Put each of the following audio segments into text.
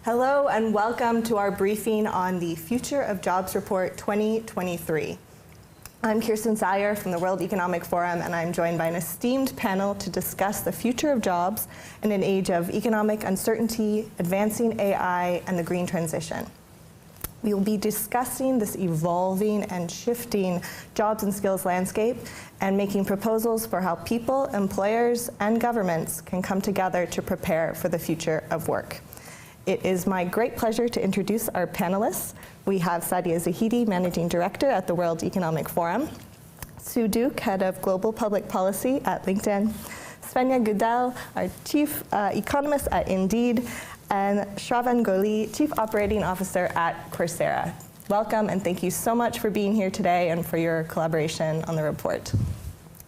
Hello and welcome to our briefing on the Future of Jobs Report 2023. I'm Kirsten Sayer from the World Economic Forum, and I'm joined by an esteemed panel to discuss the future of jobs in an age of economic uncertainty, advancing AI, and the green transition. We will be discussing this evolving and shifting jobs and skills landscape and making proposals for how people, employers, and governments can come together to prepare for the future of work. It is my great pleasure to introduce our panelists. We have Sadia Zahidi, Managing Director at the World Economic Forum, Sue Duke, Head of Global Public Policy at LinkedIn, Svenja Gudell, our Chief Economist at Indeed, and Shravan Goli, Chief Operating Officer at Coursera. Welcome and thank you so much for being here today and for your collaboration on the report.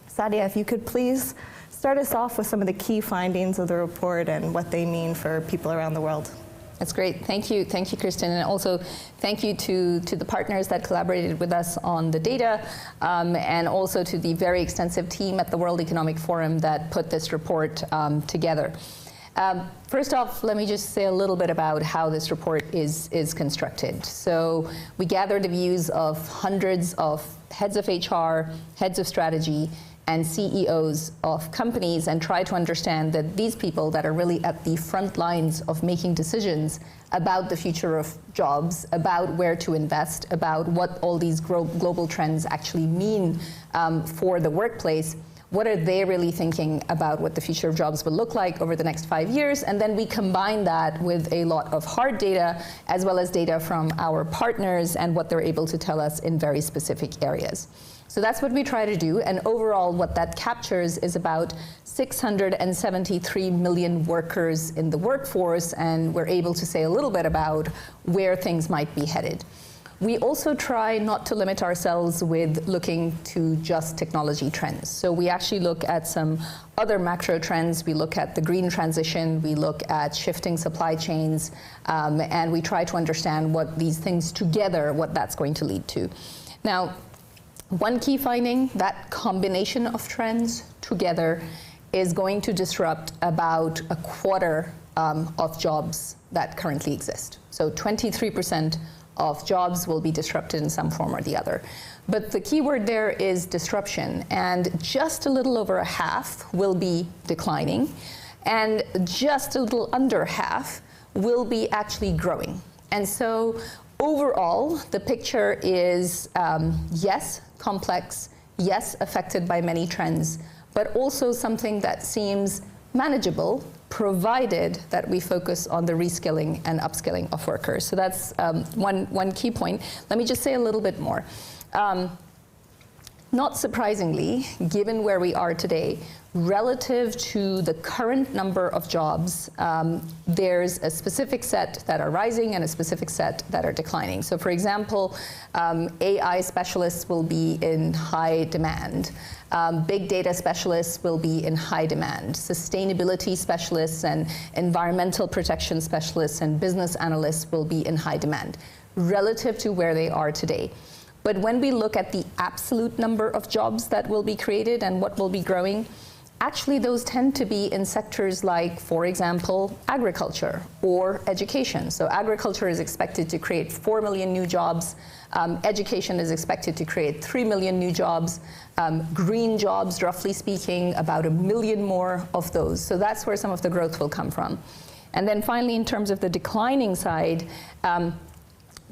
Sadia, if you could please start us off with some of the key findings of the report and what they mean for people around the world. That's great. Thank you, Kirsten, and also thank you to the partners that collaborated with us on the data, and also to the very extensive team at the World Economic Forum that put this report together. First off, let me just say a little bit about how this report is constructed. So we gathered the views of hundreds of heads of HR, heads of strategy, and CEOs of companies and try to understand that these people that are really at the front lines of making decisions about the future of jobs, about where to invest, about what all these global trends actually mean for the workplace, what are they really thinking about what the future of jobs will look like over the next 5 years? And then we combine that with a lot of hard data as well as data from our partners and what they're able to tell us in very specific areas. So that's what we try to do, and overall what that captures is about 673 million workers in the workforce, and we're able to say a little bit about where things might be headed. We also try not to limit ourselves with looking to just technology trends. So we actually look at some other macro trends. We look at the green transition, we look at shifting supply chains, and we try to understand what these things together, what that's going to lead to. Now, one key finding, that combination of trends together is going to disrupt about a quarter of jobs that currently exist. So 23% of jobs will be disrupted in some form or the other. But the key word there is disruption, and just a little over a half will be declining, and just a little under half will be actually growing. And so overall, the picture is, yes, complex, yes, affected by many trends, but also something that seems manageable, provided that we focus on the reskilling and upskilling of workers. So that's one key point. Let me just say a little bit more. Not surprisingly, given where we are today, relative to the current number of jobs, there's a specific set that are rising and a specific set that are declining. So for example, AI specialists will be in high demand. Big data specialists will be in high demand. Sustainability specialists and environmental protection specialists and business analysts will be in high demand relative to where they are today. But when we look at the absolute number of jobs that will be created and what will be growing, actually those tend to be in sectors like, for example, agriculture or education. So agriculture is expected to create 4 million new jobs. Education is expected to create 3 million new jobs. Green jobs, roughly speaking, about 1 million more of those. So that's where some of the growth will come from. And then finally, in terms of the declining side,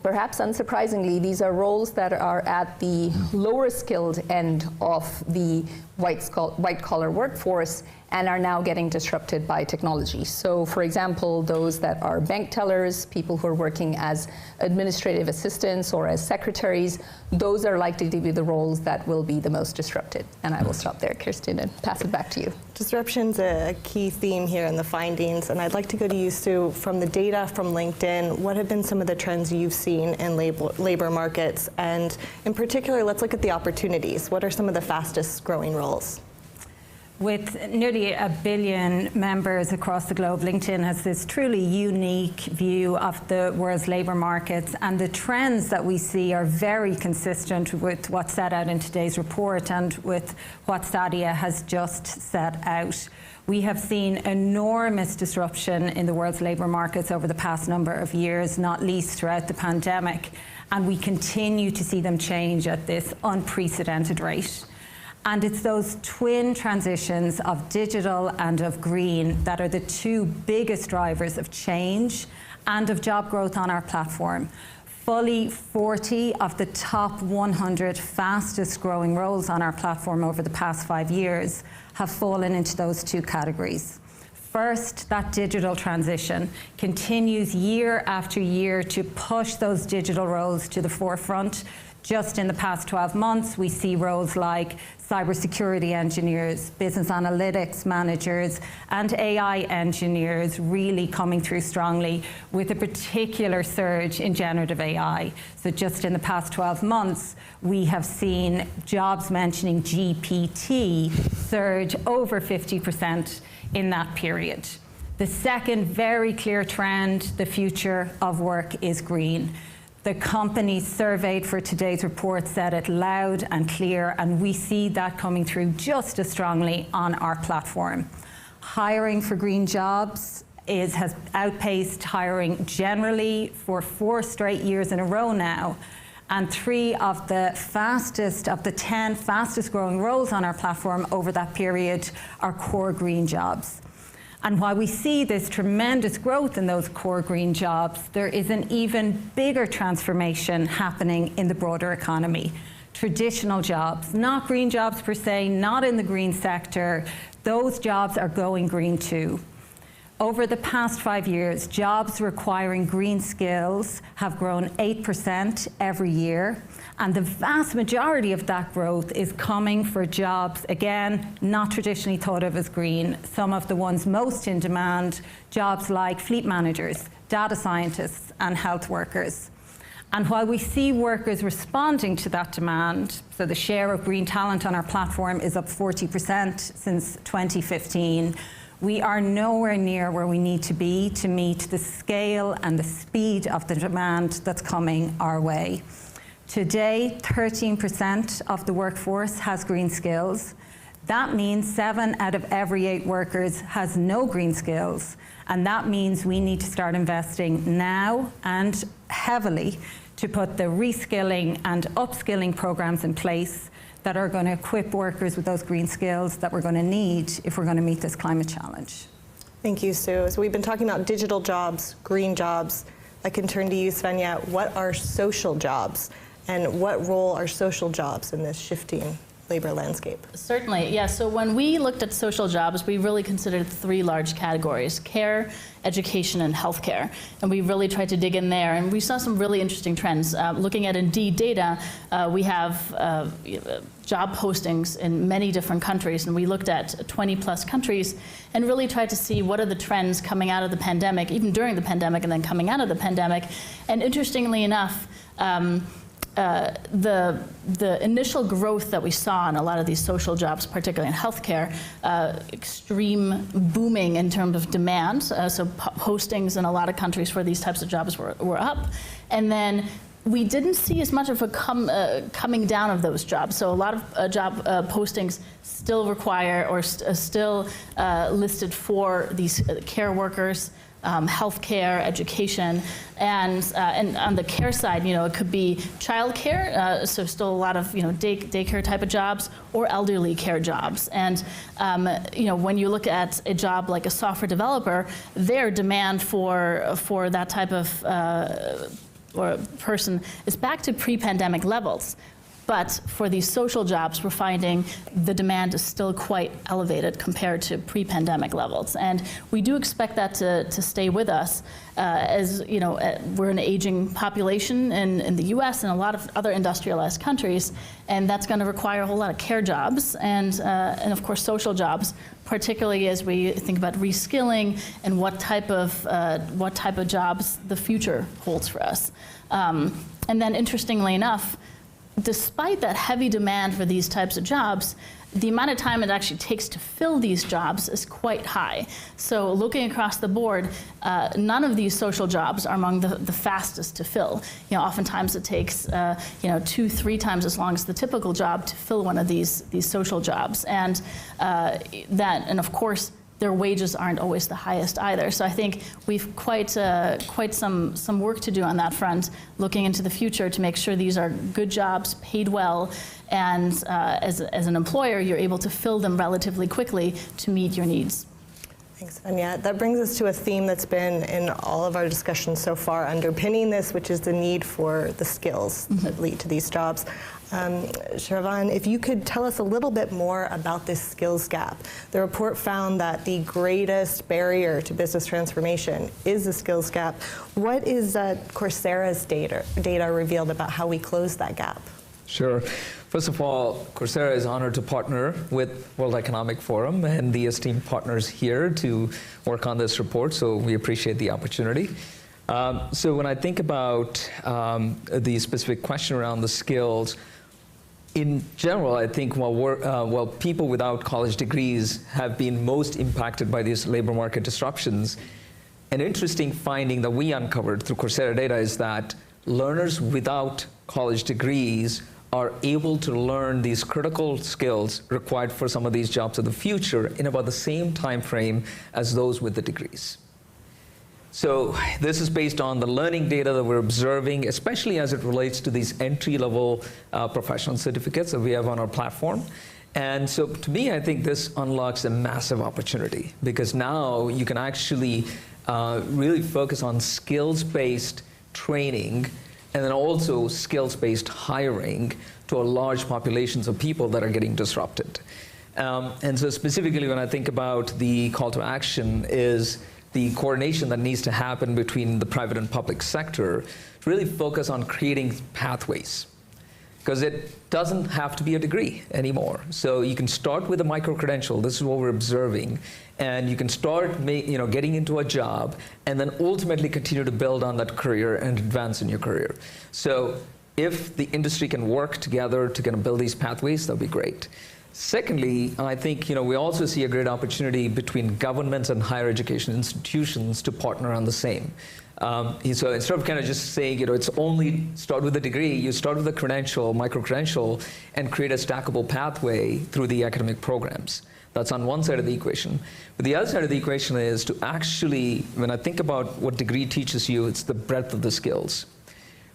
perhaps unsurprisingly, these are roles that are at the lower skilled end of the white-collar workforce and are now getting disrupted by technology. So for example, those that are bank tellers, people who are working as administrative assistants or as secretaries, those are likely to be the roles that will be the most disrupted. And I will stop there, Kirsten, and pass it back to you. Disruption's a key theme here in the findings, and I'd like to go to you, Sue. From the data from LinkedIn, what have been some of the trends you've seen in labor markets? And in particular, let's look at the opportunities. What are some of the fastest growing roles? With nearly 1 billion members across the globe, LinkedIn has this truly unique view of the world's labour markets, and the trends that we see are very consistent with what's set out in today's report and with what Sadia has just set out. We have seen enormous disruption in the world's labour markets over the past number of years, not least throughout the pandemic, and we continue to see them change at this unprecedented rate. And it's those twin transitions of digital and of green that are the two biggest drivers of change and of job growth on our platform. Fully 40 of the top 100 fastest growing roles on our platform over the past 5 years have fallen into those two categories. First, that digital transition continues year after year to push those digital roles to the forefront. Just in the past 12 months, we see roles like cybersecurity engineers, business analytics managers, and AI engineers really coming through strongly, with a particular surge in generative AI. So just in the past 12 months, we have seen jobs mentioning GPT surge over 50% in that period. The second very clear trend, the future of work is green. The companies surveyed for today's report said it loud and clear, and we see that coming through just as strongly on our platform. Hiring for green jobs has outpaced hiring generally for 4 straight years in a row now, and 3 of the 10 fastest growing roles on our platform over that period are core green jobs. And while we see this tremendous growth in those core green jobs, there is an even bigger transformation happening in the broader economy. Traditional jobs, not green jobs per se, not in the green sector, those jobs are going green too. Over the past 5 years, jobs requiring green skills have grown 8% every year, and the vast majority of that growth is coming for jobs, again, not traditionally thought of as green. Some of the ones most in demand, jobs like fleet managers, data scientists, and health workers. And while we see workers responding to that demand, so the share of green talent on our platform is up 40% since 2015, we are nowhere near where we need to be to meet the scale and the speed of the demand that's coming our way. Today, 13% of the workforce has green skills. That means 7 out of every 8 workers has no green skills. And that means we need to start investing now and heavily to put the reskilling and upskilling programs in place that are going to equip workers with those green skills that we're going to need if we're going to meet this climate challenge. Thank you, Sue. So we've been talking about digital jobs, green jobs. I can turn to you, Svenja. What are social jobs, and what role are social jobs in this shifting labor landscape? Certainly, yeah. So when we looked at social jobs, we really considered 3 large categories: care, education, and healthcare. And we really tried to dig in there, and we saw some really interesting trends. Looking at Indeed data, we have job postings in many different countries, and we looked at 20 plus countries and really tried to see what are the trends coming out of the pandemic, even during the pandemic and then coming out of the pandemic. And interestingly enough, the initial growth that we saw in a lot of these social jobs, particularly in healthcare, extreme booming in terms of demand. So postings in a lot of countries for these types of jobs were up. And then we didn't see as much of a coming down of those jobs. So a lot of job postings still require or still listed for these care workers, healthcare, education, and on the care side, it could be childcare, so still a lot of daycare type of jobs, or elderly care jobs. And when you look at a job like a software developer, their demand for that type of or person is back to pre-pandemic levels. But for these social jobs, we're finding the demand is still quite elevated compared to pre-pandemic levels. And we do expect that to stay with us as we're an aging population in the US and a lot of other industrialized countries. And that's going to require a whole lot of care jobs and of course, social jobs, particularly as we think about reskilling and what type of jobs the future holds for us. And then interestingly enough, despite that heavy demand for these types of jobs, the amount of time it actually takes to fill these jobs is quite high. So looking across the board, none of these social jobs are among the fastest to fill. Oftentimes it takes 2-3 times as long as the typical job to fill one of these social jobs, and of course their wages aren't always the highest either. So I think we've quite some work to do on that front, looking into the future to make sure these are good jobs, paid well, and as an employer, you're able to fill them relatively quickly to meet your needs. Thanks, Anya. That brings us to a theme that's been in all of our discussions so far underpinning this, which is the need for the skills that lead to these jobs. Shravan, if you could tell us a little bit more about this skills gap. The report found that the greatest barrier to business transformation is the skills gap. What is Coursera's data revealed about how we close that gap? Sure. First of all, Coursera is honored to partner with World Economic Forum and the esteemed partners here to work on this report, so we appreciate the opportunity. So when I think about the specific question around the skills, in general, I think while people without college degrees have been most impacted by these labor market disruptions, an interesting finding that we uncovered through Coursera data is that learners without college degrees are able to learn these critical skills required for some of these jobs of the future in about the same time frame as those with the degrees. So this is based on the learning data that we're observing, especially as it relates to these entry-level professional certificates that we have on our platform. And so to me, I think this unlocks a massive opportunity, because now you can actually really focus on skills-based training and then also skills-based hiring to a large populations of people that are getting disrupted. And so specifically when I think about the call to action is the coordination that needs to happen between the private and public sector to really focus on creating pathways, because it doesn't have to be a degree anymore. So you can start with a micro-credential. This is what we're observing. And you can start getting into a job and then ultimately continue to build on that career and advance in your career. So if the industry can work together to kind of build these pathways, that'd be great. Secondly, I think we also see a great opportunity between governments and higher education institutions to partner on the same. So instead of kind of just saying, it's only start with a degree, you start with a credential, micro-credential, and create a stackable pathway through the academic programs. That's on one side of the equation. But the other side of the equation is to actually, when I think about what degree teaches you, it's the breadth of the skills.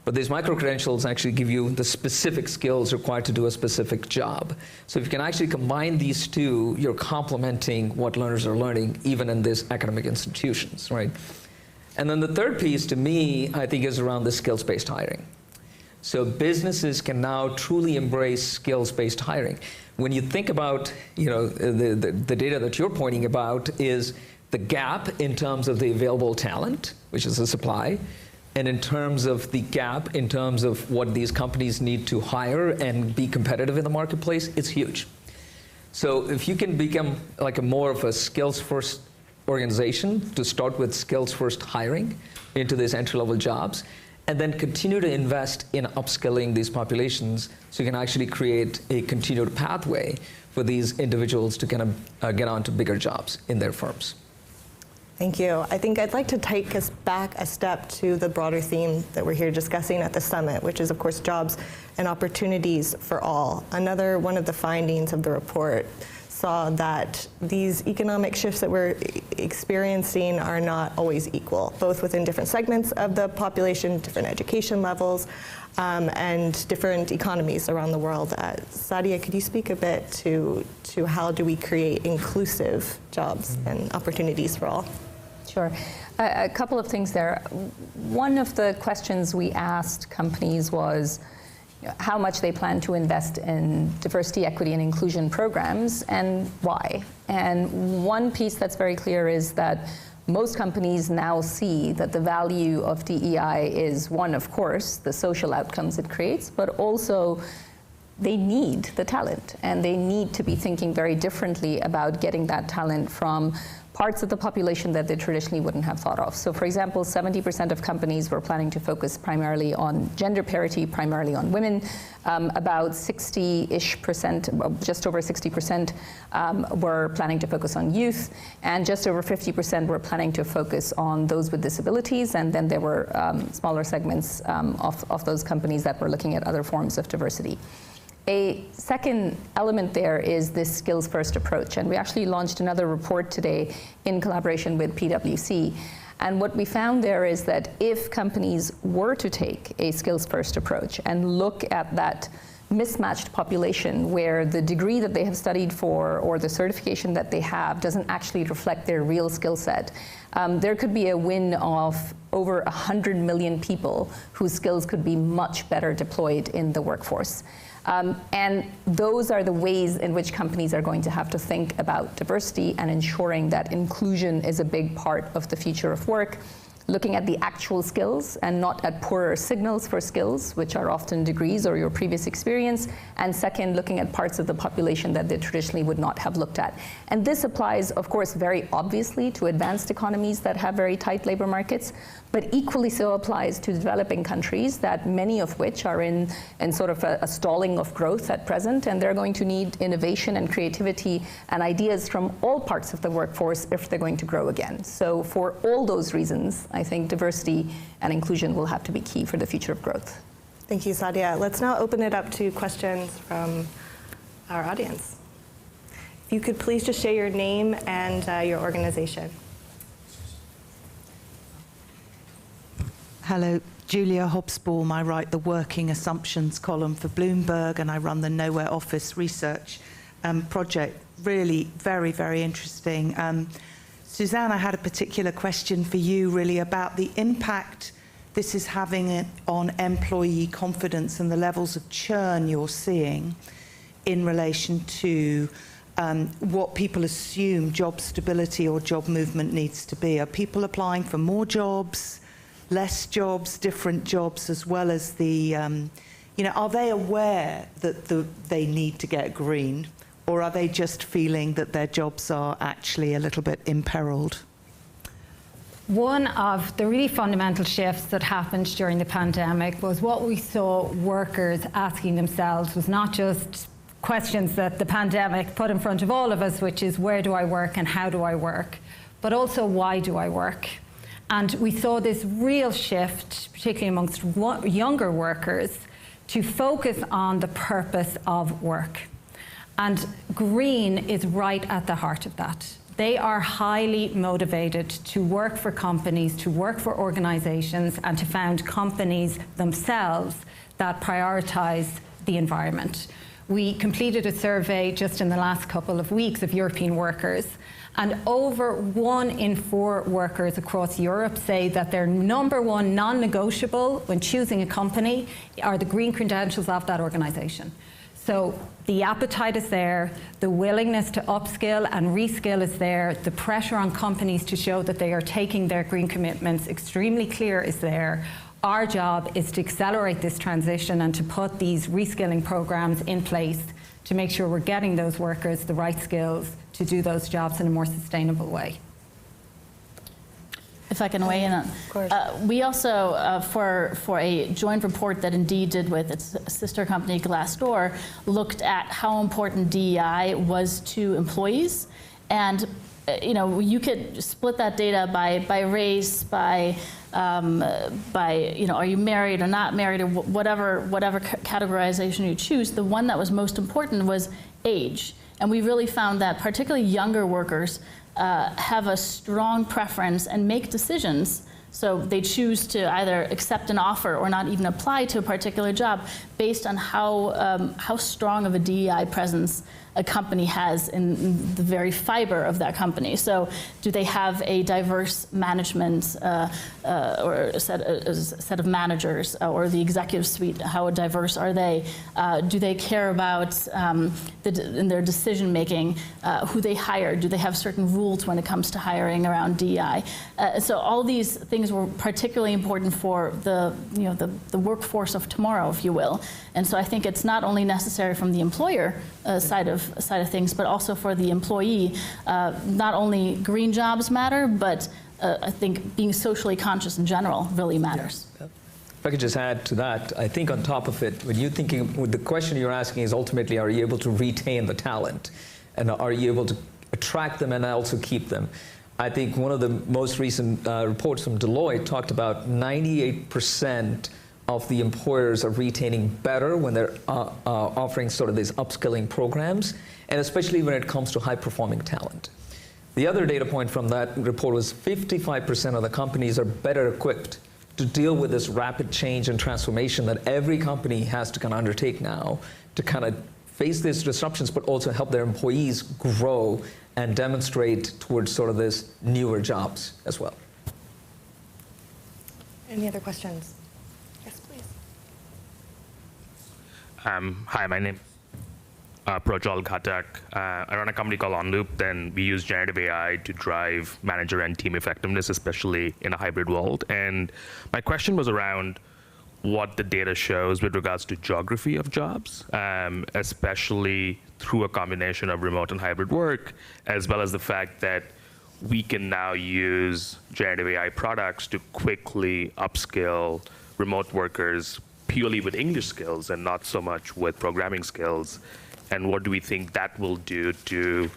But these micro-credentials actually give you the specific skills required to do a specific job. So if you can actually combine these two, you're complementing what learners are learning, even in these academic institutions, right? And then the third piece, to me, I think is around the skills-based hiring. So businesses can now truly embrace skills-based hiring. When you think about, the data that you're pointing about is the gap in terms of the available talent, which is the supply, and in terms of the gap in terms of what these companies need to hire and be competitive in the marketplace, it's huge. So if you can become like a more of a skills-first organization to start with skills-first hiring into these entry-level jobs, and then continue to invest in upskilling these populations so you can actually create a continued pathway for these individuals to kind of get on to bigger jobs in their firms. Thank you. I think I'd like to take us back a step to the broader theme that we're here discussing at the summit, which is, of course, jobs and opportunities for all. Another one of the findings of the report saw that these economic shifts that we're experiencing are not always equal, both within different segments of the population, different education levels, and different economies around the world. Sadia, could you speak a bit to how do we create inclusive jobs and opportunities for all? Sure. A couple of things there. One of the questions we asked companies was how much they plan to invest in diversity, equity, and inclusion programs, and why. And one piece that's very clear is that most companies now see that the value of DEI is one, of course, the social outcomes it creates, but also they need the talent, and they need to be thinking very differently about getting that talent from parts of the population that they traditionally wouldn't have thought of. So for example, 70% of companies were planning to focus primarily on gender parity, primarily on women. About 60-ish%, just over 60% were planning to focus on youth, and just over 50% were planning to focus on those with disabilities, and then there were smaller segments of those companies that were looking at other forms of diversity. A second element there is this skills-first approach, and we actually launched another report today in collaboration with PwC. And what we found there is that if companies were to take a skills-first approach and look at that mismatched population where the degree that they have studied for or the certification that they have doesn't actually reflect their real skill set, there could be a win of over 100 million people whose skills could be much better deployed in the workforce. And those are the ways in which companies are going to have to think about diversity and ensuring that inclusion is a big part of the future of work, looking at the actual skills and not at poorer signals for skills, which are often degrees or your previous experience, and second, looking at parts of the population that they traditionally would not have looked at. And this applies, of course, very obviously to advanced economies that have very tight labor markets, but equally so applies to developing countries, that many of which are in sort of a stalling of growth at present, and they're going to need innovation and creativity and ideas from all parts of the workforce if they're going to grow again. So for all those reasons, I think diversity and inclusion will have to be key for the future of growth. Thank you, Sadia. Let's now open it up to questions from our audience. If you could please just share your name and your organization. Hello, Julia Hobsbawm. I write the Working Assumptions column for Bloomberg, and I run the Nowhere Office research project. Really very, very interesting. Suzanne, I had a particular question for you, really, about the impact this is having on employee confidence and the levels of churn you're seeing in relation to what people assume job stability or job movement needs to be. Are people applying for more jobs, less jobs, different jobs, as well as the, are they aware that they need to get green, or are they just feeling that their jobs are actually a little bit imperiled? One of the really fundamental shifts that happened during the pandemic was what we saw workers asking themselves was not just questions that the pandemic put in front of all of us, which is where do I work and how do I work, but also why do I work? And we saw this real shift, particularly amongst younger workers, to focus on the purpose of work. And green is right at the heart of that. They are highly motivated to work for companies, to work for organizations, and to found companies themselves that prioritize the environment. We completed a survey just in the last couple of weeks of European workers, and over 1 in 4 workers across Europe say that their number one non-negotiable when choosing a company are the green credentials of that organization. So the appetite is there, the willingness to upskill and reskill is there, the pressure on companies to show that they are taking their green commitments extremely clear is there. Our job is to accelerate this transition and to put these reskilling programs in place to make sure we're getting those workers the right skills to do those jobs in a more sustainable way. If I can weigh in on, we also, for a joint report that Indeed did with its sister company Glassdoor, looked at how important DEI was to employees, and you could split that data by race, by are you married or not married, or whatever categorization you choose. The one that was most important was age, and we really found that particularly younger workers have a strong preference and make decisions. So they choose to either accept an offer or not even apply to a particular job based on how strong of a DEI presence a company has in the very fiber of that company. So do they have a diverse management or a set of managers, or the executive suite, how diverse are they? Do they care about in their decision making, who they hire? Do they have certain rules when it comes to hiring around DEI? So all these things were particularly important for the workforce of tomorrow, if you will. And so I think it's not only necessary from the employer side of side of things, but also for the employee. Not only green jobs matter, but I think being socially conscious in general really matters. Yeah. If I could just add to that, I think on top of it, when you're thinking, the question you're asking is ultimately, are you able to retain the talent? And are you able to attract them and also keep them? I think one of the most recent reports from Deloitte talked about 98% of the employers are retaining better when they're offering sort of these upskilling programs, and especially when it comes to high-performing talent. The other data point from that report was 55% of the companies are better equipped to deal with this rapid change and transformation that every company has to kind of undertake now to kind of face these disruptions, but also help their employees grow and demonstrate towards sort of this newer jobs as well. Any other questions? Yes, please. Hi, my name is Projal Ghatak. I run a company called OnLoop, and we use generative AI to drive manager and team effectiveness, especially in a hybrid world. And my question was around what the data shows with regards to geography of jobs, especially through a combination of remote and hybrid work, as well as the fact that we can now use generative AI products to quickly upskill remote workers purely with English skills and not so much with programming skills. And what do we think that will do to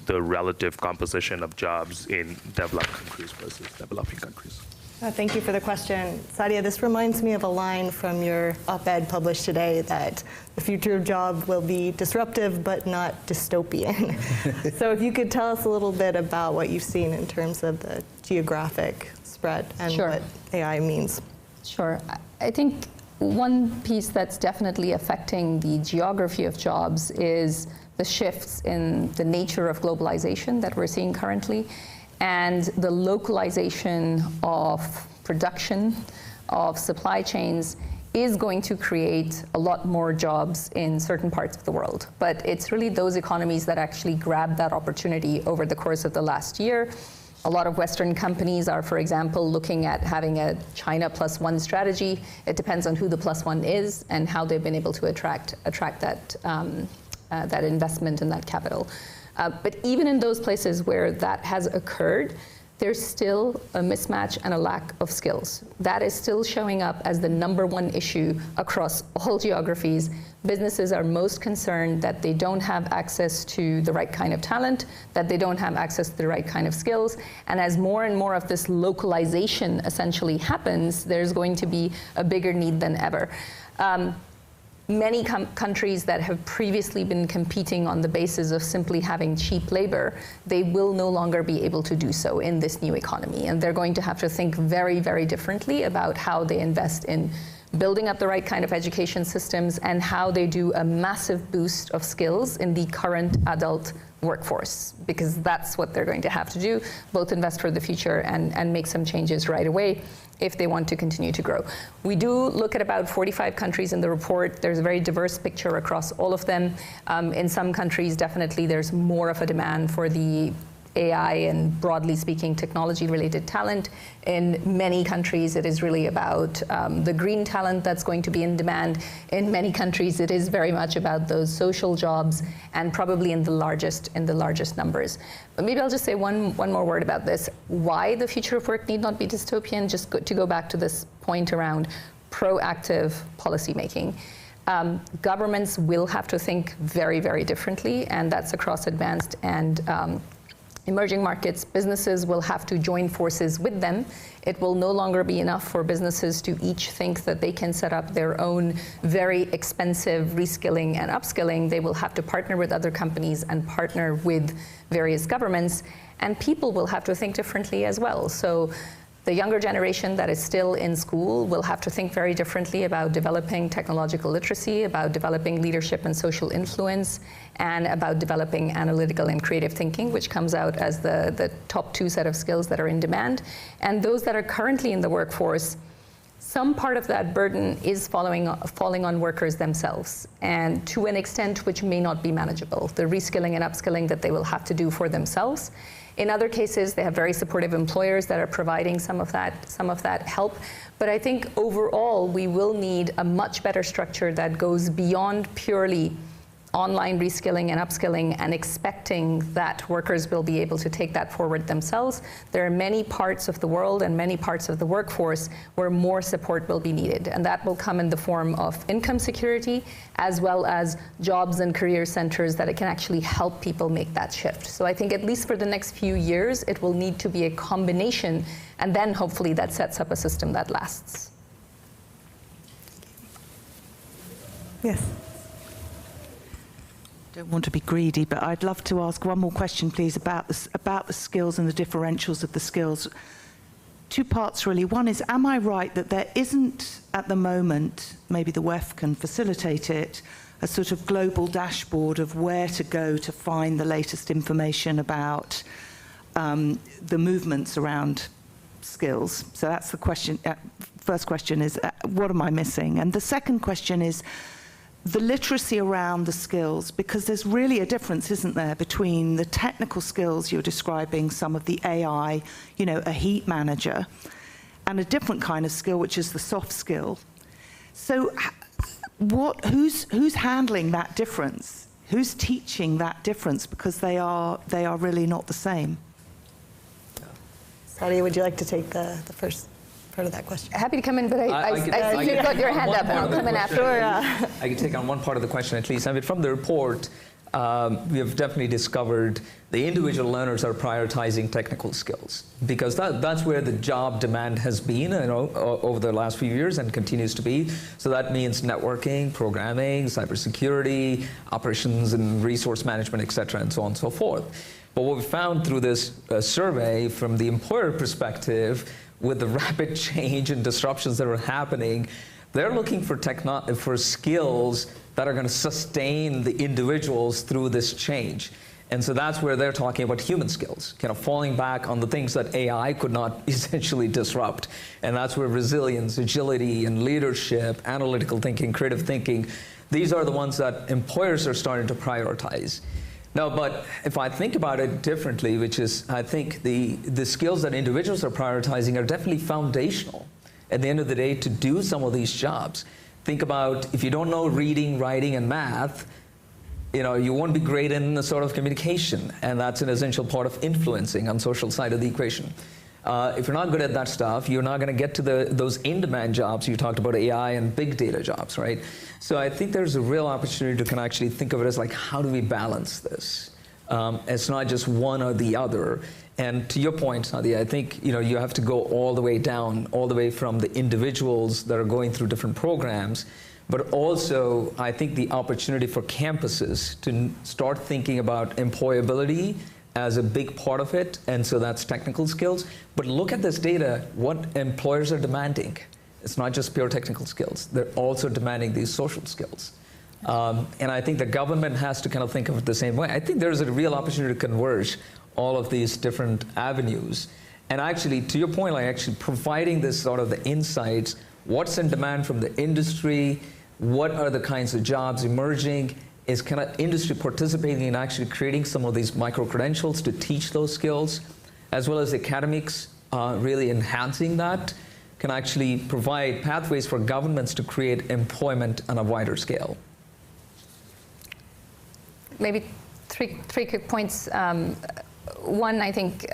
the relative composition of jobs in developed countries versus developing countries? Thank you for the question. Sadia, this reminds me of a line from your op-ed published today that the future of job will be disruptive but not dystopian. So if you could tell us a little bit about what you've seen in terms of the geographic spread and Sure. what AI means. Sure. I think one piece that's definitely affecting the geography of jobs is the shifts in the nature of globalization that we're seeing currently, and the localization of production, of supply chains, is going to create a lot more jobs in certain parts of the world. But it's really those economies that actually grabbed that opportunity over the course of the last year. A lot of Western companies are, for example, looking at having a China plus one strategy. It depends on who the plus one is and how they've been able to attract that investment and that capital. But even in those places where that has occurred, there's still a mismatch and a lack of skills. That is still showing up as the #1 issue across all geographies. Businesses are most concerned that they don't have access to the right kind of talent, that they don't have access to the right kind of skills. And as more and more of this localization essentially happens, there's going to be a bigger need than ever. Many countries that have previously been competing on the basis of simply having cheap labor, they will no longer be able to do so in this new economy. And they're going to have to think very, very differently about how they invest in building up the right kind of education systems and how they do a massive boost of skills in the current adult workforce, because that's what they're going to have to do, both invest for the future and make some changes right away if they want to continue to grow. We do look at about 45 countries in the report. There's a very diverse picture across all of them. In some countries, definitely there's more of a demand for the AI and, broadly speaking, technology-related talent. In many countries, it is really about the green talent that's going to be in demand. In many countries, it is very much about those social jobs, and probably in the largest numbers. But maybe I'll just say one more word about this. Why the future of work need not be dystopian? Just to go back to this point around proactive policymaking. Governments will have to think very, very differently, and that's across advanced and emerging markets. Businesses will have to join forces with them. It will no longer be enough for businesses to each think that they can set up their own very expensive reskilling and upskilling. They will have to partner with other companies and partner with various governments. And people will have to think differently as well. So the younger generation that is still in school will have to think very differently about developing technological literacy, about developing leadership and social influence, and about developing analytical and creative thinking, which comes out as the top 2 set of skills that are in demand. And those that are currently in the workforce, some part of that burden is falling on workers themselves, and to an extent which may not be manageable. The reskilling and upskilling that they will have to do for themselves. In other cases, they have very supportive employers that are providing some of that help. But I think overall, we will need a much better structure that goes beyond purely online reskilling and upskilling and expecting that workers will be able to take that forward themselves. There are many parts of the world and many parts of the workforce where more support will be needed, and that will come in the form of income security as well as jobs and career centers that it can actually help people make that shift. So I think at least for the next few years, it will need to be a combination, and then hopefully that sets up a system that lasts. Yes. Don't want to be greedy, but I'd love to ask one more question, please, about the skills and the differentials of the skills. Two parts, really. One is, am I right that there isn't, at the moment, maybe the WEF can facilitate it, a sort of global dashboard of where to go to find the latest information about the movements around skills? So that's the question. First question is, what am I missing? And the second question is, the literacy around the skills, because there's really a difference, isn't there, between the technical skills you're describing, some of the AI, you know, a heat manager, and a different kind of skill, which is the soft skill. So who's handling that difference? Who's teaching that difference? Because they are really not the same. Sadia, would you like to take the first part of that question? Happy to come in, but I see you've got your hand up, and I'll come in after. I can take on one part of the question at least. I mean, from the report, we have definitely discovered the individual learners are prioritizing technical skills, because that's where the job demand has been, you know, over the last few years and continues to be. So that means networking, programming, cybersecurity, operations and resource management, et cetera, and so on and so forth. But what we found through this survey from the employer perspective, with the rapid change and disruptions that are happening, they're looking for skills that are going to sustain the individuals through this change. And so that's where they're talking about human skills, kind of falling back on the things that AI could not essentially disrupt. And that's where resilience, agility, and leadership, analytical thinking, creative thinking, these are the ones that employers are starting to prioritize. No, but if I think about it differently, which is, I think the skills that individuals are prioritizing are definitely foundational at the end of the day to do some of these jobs. Think about, if you don't know reading, writing, and math, you know, you won't be great in the sort of communication, and that's an essential part of influencing on social side of the equation. If you're not good at that stuff, you're not going to get to those in-demand jobs. You talked about AI and big data jobs, right? So I think there's a real opportunity to kind of actually think of it as like, how do we balance this? It's not just one or the other. And to your point, Sadia, I think, you know, you have to go all the way down, all the way from the individuals that are going through different programs, but also I think the opportunity for campuses to start thinking about employability as a big part of it, and so that's technical skills. But look at this data, what employers are demanding. It's not just pure technical skills. They're also demanding these social skills. And I think the government has to kind of think of it the same way. I think there's a real opportunity to converge all of these different avenues. And actually, to your point, like actually providing this sort of the insights, what's in demand from the industry, what are the kinds of jobs emerging, is kind of industry participating in actually creating some of these micro-credentials to teach those skills, as well as academics really enhancing that, can actually provide pathways for governments to create employment on a wider scale. Maybe three quick points. One, I think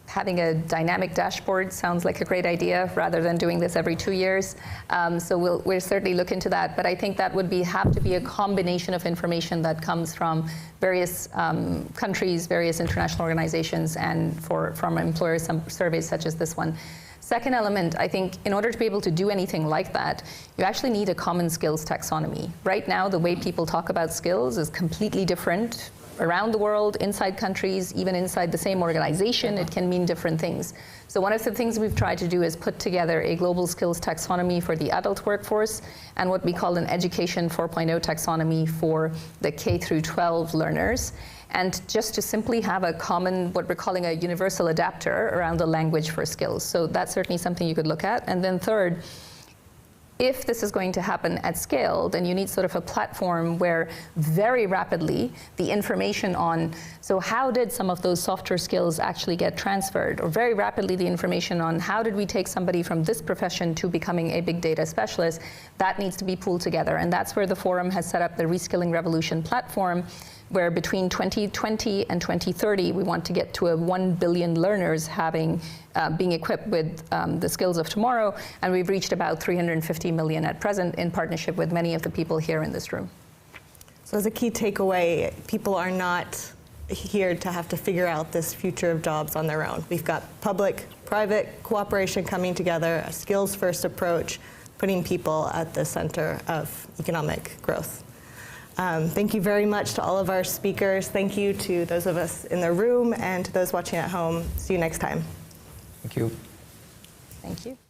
having a dynamic dashboard sounds like a great idea rather than doing this every 2 years. So we'll certainly look into that. But I think that would have to be a combination of information that comes from various countries, various international organizations, and from employer surveys such as this one. Second element, I think in order to be able to do anything like that, you actually need a common skills taxonomy. Right now, the way people talk about skills is completely different around the world, inside countries, even inside the same organization, it can mean different things. So one of the things we've tried to do is put together a global skills taxonomy for the adult workforce and what we call an Education 4.0 taxonomy for the K through 12 learners. And just to simply have a common, what we're calling a universal adapter around the language for skills. So that's certainly something you could look at. And then third, if this is going to happen at scale, then you need sort of a platform where very rapidly the information on, so how did some of those softer skills actually get transferred, or very rapidly the information on how did we take somebody from this profession to becoming a big data specialist, that needs to be pulled together. And that's where the forum has set up the Reskilling Revolution platform, where between 2020 and 2030, we want to get to 1 billion learners being equipped with the skills of tomorrow, and we've reached about 350 million at present in partnership with many of the people here in this room. So as a key takeaway, people are not here to have to figure out this future of jobs on their own. We've got public-private cooperation coming together, a skills-first approach, putting people at the center of economic growth. Thank you very much to all of our speakers. Thank you to those of us in the room and to those watching at home. See you next time. Thank you. Thank you.